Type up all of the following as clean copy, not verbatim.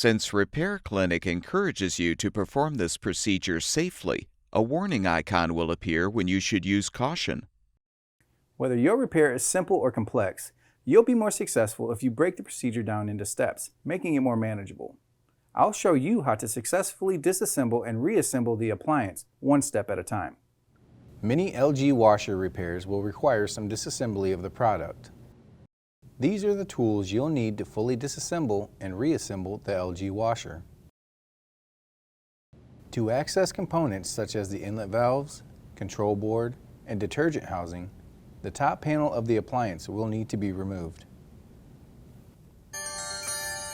Since Repair Clinic encourages you to perform this procedure safely, a warning icon will appear when you should use caution. Whether your repair is simple or complex, you'll be more successful if you break the procedure down into steps, making it more manageable. I'll show you how to successfully disassemble and reassemble the appliance one step at a time. Many LG washer repairs will require some disassembly of the product. These are the tools you'll need to fully disassemble and reassemble the LG washer. To access components such as the inlet valves, control board, and detergent housing, the top panel of the appliance will need to be removed.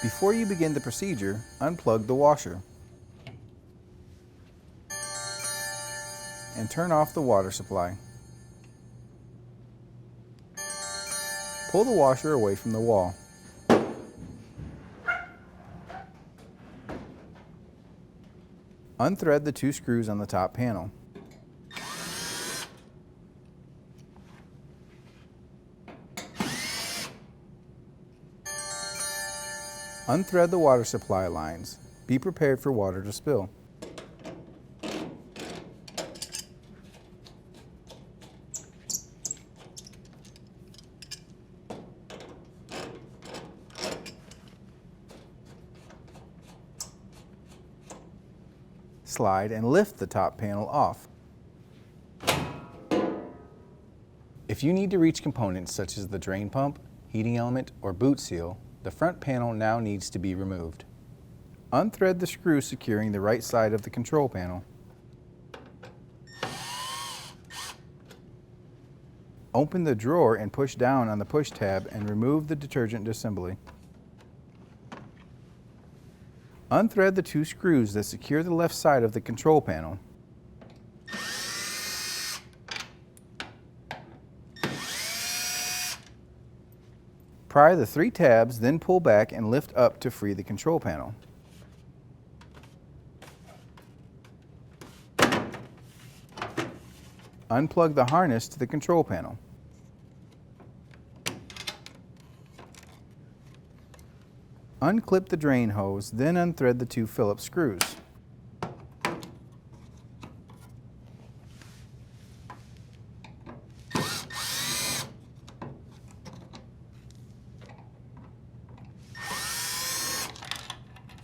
Before you begin the procedure, unplug the washer and turn off the water supply. Pull the washer away from the wall. Unthread the 2 screws on the top panel. Unthread the water supply lines. Be prepared for water to spill. Slide and lift the top panel off. If you need to reach components such as the drain pump, heating element, or boot seal, the front panel now needs to be removed. Unthread the screw securing the right side of the control panel. Open the drawer and push down on the push tab and remove the detergent assembly. Unthread the 2 screws that secure the left side of the control panel. Pry the 3 tabs, then pull back and lift up to free the control panel. Unplug the harness to the control panel. Unclip the drain hose, then unthread the 2 Phillips screws.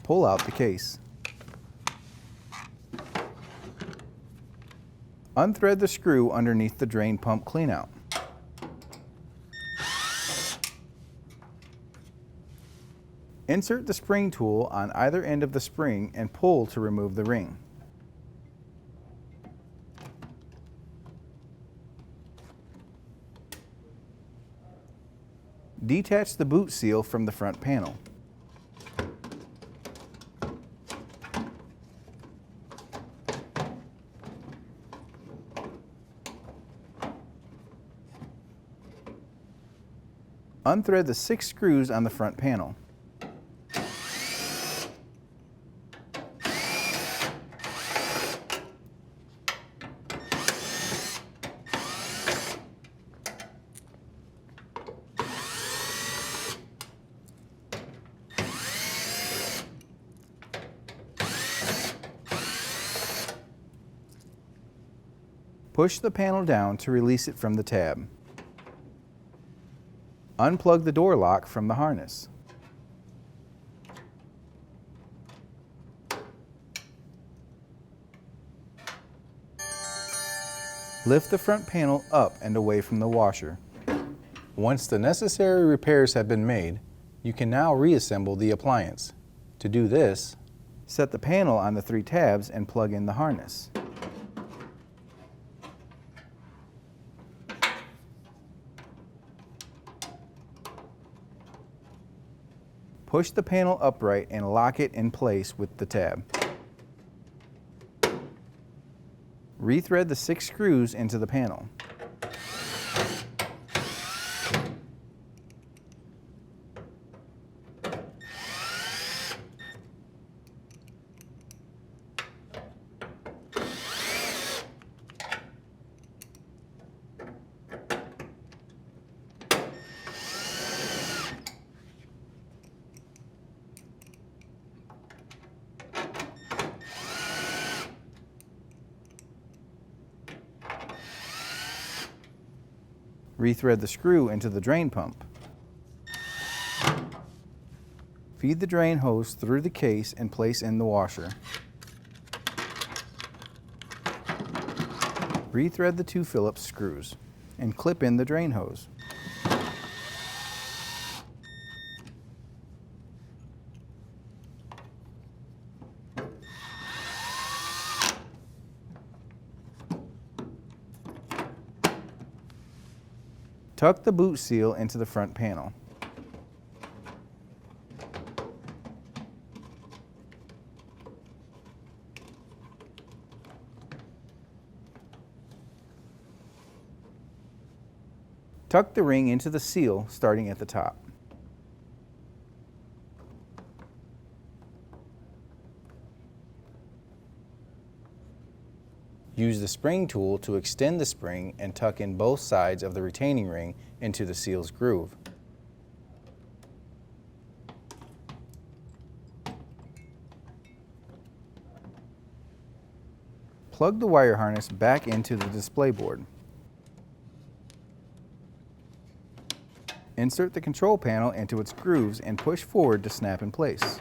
Pull out the case. Unthread the screw underneath the drain pump cleanout. Insert the spring tool on either end of the spring and pull to remove the ring. Detach the boot seal from the front panel. Unthread the 6 screws on the front panel. Push the panel down to release it from the tab. Unplug the door lock from the harness. Lift the front panel up and away from the washer. Once the necessary repairs have been made, you can now reassemble the appliance. To do this, set the panel on the 3 tabs and plug in the harness. Push the panel upright and lock it in place with the tab. Rethread the 6 screws into the panel. Rethread the screw into the drain pump. Feed the drain hose through the case and place in the washer. Rethread the 2 Phillips screws and clip in the drain hose. Tuck the boot seal into the front panel. Tuck the ring into the seal starting at the top. Use the spring tool to extend the spring and tuck in both sides of the retaining ring into the seal's groove. Plug the wire harness back into the display board. Insert the control panel into its grooves and push forward to snap in place.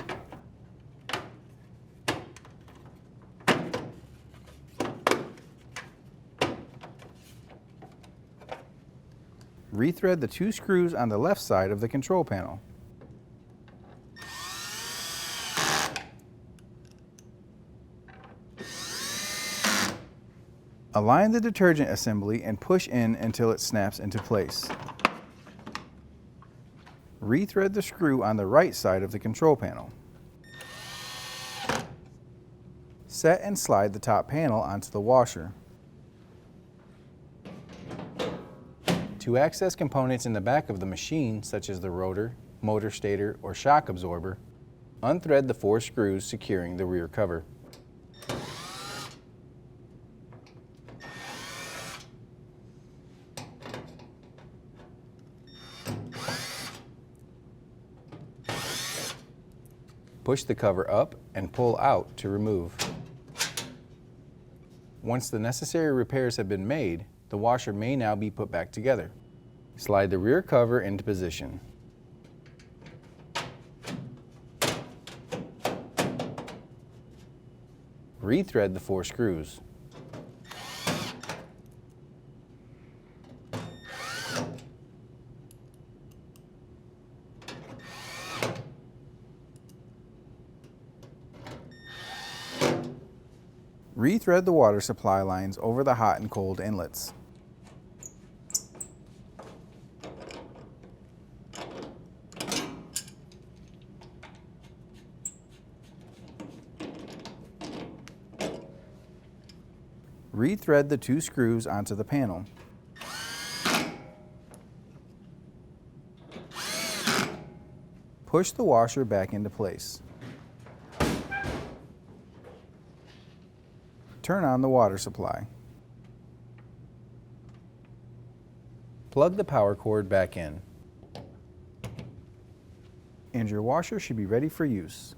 Rethread the 2 screws on the left side of the control panel. Align the detergent assembly and push in until it snaps into place. Rethread the screw on the right side of the control panel. Set and slide the top panel onto the washer. To access components in the back of the machine, such as the rotor, motor stator, or shock absorber, unthread the 4 screws securing the rear cover. Push the cover up and pull out to remove. Once the necessary repairs have been made, the washer may now be put back together. Slide the rear cover into position. Rethread the 4 screws. Rethread the water supply lines over the hot and cold inlets. Rethread the 2 screws onto the panel. Push the washer back into place. Turn on the water supply. Plug the power cord back in. And your washer should be ready for use.